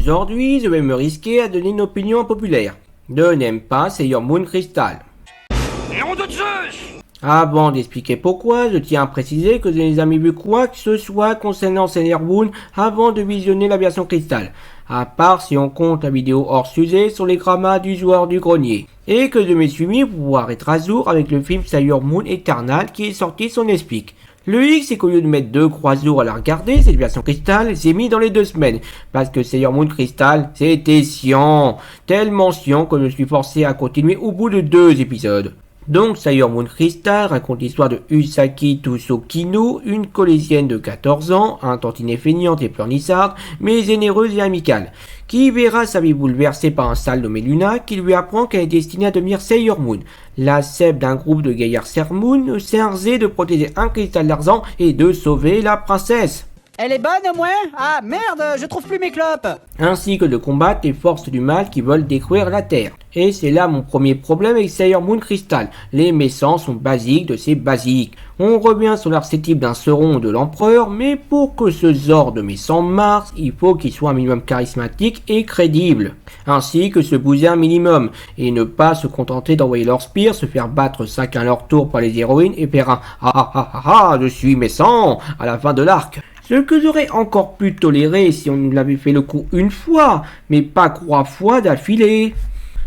Aujourd'hui, je vais me risquer à donner une opinion populaire. Je n'aime pas Sailor Moon Crystal. Nom de Zeus! Avant d'expliquer pourquoi, je tiens à préciser que je n'ai jamais vu quoi que ce soit concernant Sailor Moon avant de visionner la version Crystal, à part si on compte la vidéo hors sujet sur les grammas du joueur du grenier, et que je me suis mis pour pouvoir être à jour avec le film Sailor Moon Eternal qui est sorti sur Netflix. Le X, c'est qu'au lieu de mettre 2-3 jours à la regarder, cette version Crystal, j'ai mis dans les 2 semaines. Parce que Sailor Moon Crystal, c'était chiant. Tellement chiant que je suis forcé à continuer au bout de 2 épisodes. Donc Sailor Moon Crystal raconte l'histoire de Usaki Tusokino, une collégienne de 14 ans, un tantinet feignante et pleurnisarde, mais généreuse et amicale, qui verra sa vie bouleversée par un sale nommé Luna qui lui apprend qu'elle est destinée à devenir Sailor Moon, la chef d'un groupe de gaillards Sailor Moon chargés de protéger un cristal d'argent et de sauver la princesse. Elle est bonne au moins? Ah merde, je trouve plus mes clopes. Ainsi que de combattre les forces du mal qui veulent détruire la Terre. Et c'est là mon premier problème avec Sailor Moon Crystal. Les méchants sont basiques de ces basiques. On revient sur l'archétype d'un Sauron ou de l'empereur, mais pour que ce genre de méchant marche, il faut qu'il soit un minimum charismatique et crédible. Ainsi que se bouger un minimum, et ne pas se contenter d'envoyer leur spire, se faire battre chacun leur tour par les héroïnes et faire un « Ah ah ah ah ah, je suis méchant » à la fin de l'arc. Ce que j'aurais encore pu tolérer si on nous l'avait fait le coup une fois, mais pas 3 fois d'affilée.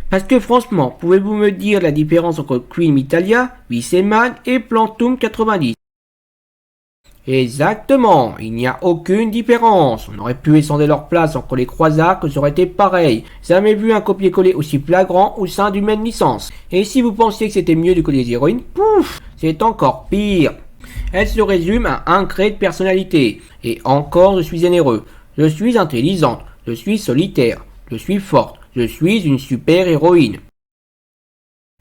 Parce que franchement, pouvez-vous me dire la différence entre Queen Italia, Visseman et Plantum 90? Exactement, il n'y a aucune différence. On aurait pu échanger leur place entre les croisards que ça aurait été pareil. Jamais vu un copier-coller aussi flagrant au sein d'une même licence. Et si vous pensiez que c'était mieux du côté des héroïnes, pouf, c'est encore pire. Elle se résume à un trait de personnalité. Et encore, je suis généreux. Je suis intelligente. Je suis solitaire. Je suis forte. Je suis une super héroïne.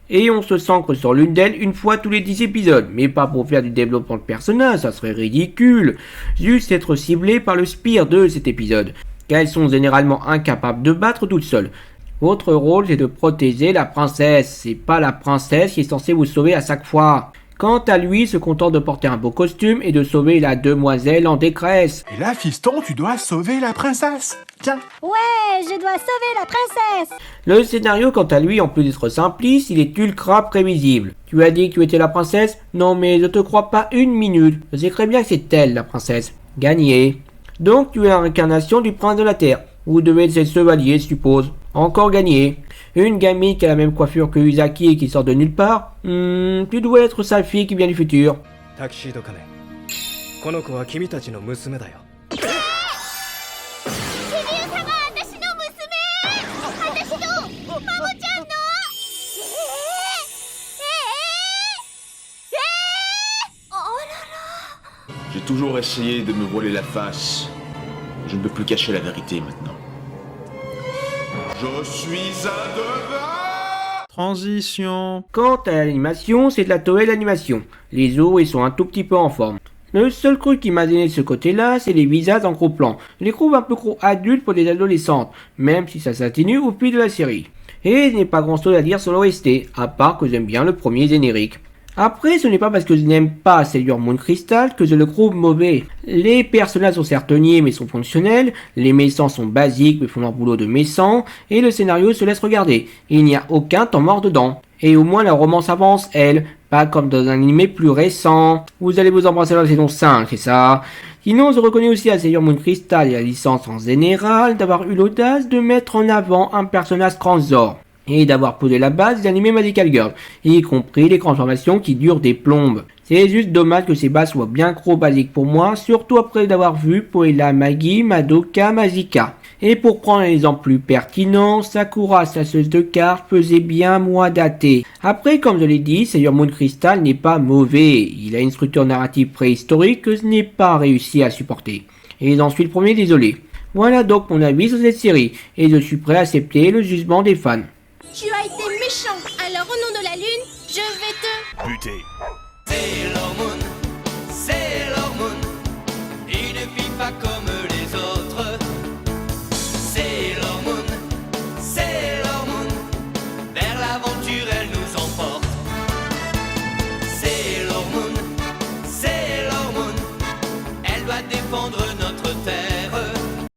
Et on se centre sur l'une d'elles une fois tous les 10 épisodes. Mais pas pour faire du développement de personnage, ça serait ridicule. Juste être ciblé par le spire de cet épisode. Qu'elles sont généralement incapables de battre toutes seules. Votre rôle c'est de protéger la princesse. C'est pas la princesse qui est censée vous sauver à chaque fois. Quant à lui, se contente de porter un beau costume et de sauver la demoiselle en détresse. Et là, fiston, tu dois sauver la princesse. Tiens. Ouais, je dois sauver la princesse. Le scénario, quant à lui, en plus d'être simpliste, il est ultra prévisible. Tu as dit que tu étais la princesse? Non, mais je te crois pas une minute. Je sais très bien que c'est elle, la princesse. Gagné. Donc, tu es l'incarnation du prince de la Terre. Vous devez être chevalier, je suppose. Encore gagné. Une gamine qui a la même coiffure que Usaki et qui sort de nulle part. Tu dois être sa fille qui vient du futur. Tuxedo Kane. この子は君たちの娘だよ。J'ai toujours essayé de me voiler la face. Je ne peux plus cacher la vérité maintenant. Je suis un devin. Transition. Quant à l'animation, c'est de la Toei l'animation. Les os, ils sont un tout petit peu en forme. Le seul truc qui m'a gêné de ce côté-là, c'est les visages en gros plan. Je les trouve un peu trop adultes pour les adolescentes, même si ça s'atténue au fil de la série. Et il n'y a pas grand chose à dire sur l'OST, à part que j'aime bien le premier générique. Après, ce n'est pas parce que je n'aime pas Sailor Moon Crystal que je le trouve mauvais. Les personnages sont certes niais mais sont fonctionnels, les méchants sont basiques mais font leur boulot de méchants, et le scénario se laisse regarder. Il n'y a aucun temps mort dedans. Et au moins la romance avance, elle, pas comme dans un animé plus récent. Vous allez vous embrasser dans la saison 5, c'est ça. Sinon, je reconnais aussi à Sailor Moon Crystal et à la licence en général d'avoir eu l'audace de mettre en avant un personnage transgenre. Et d'avoir posé la base des animés Magical Girl, y compris les transformations qui durent des plombes. C'est juste dommage que ces bases soient bien trop basiques pour moi, surtout après d'avoir vu Poela Magi, Madoka, Magica. Et pour prendre un exemple plus pertinent, Sakura, chasseuse de cartes, faisait bien moins daté. Après, comme je l'ai dit, Sailor Moon Crystal n'est pas mauvais, il a une structure narrative préhistorique que je n'ai pas réussi à supporter. Et j'en suis le premier désolé. Voilà donc mon avis sur cette série, et je suis prêt à accepter le jugement des fans. Tu as été méchant, alors au nom de la lune, je vais te... buter. Sailor Moon.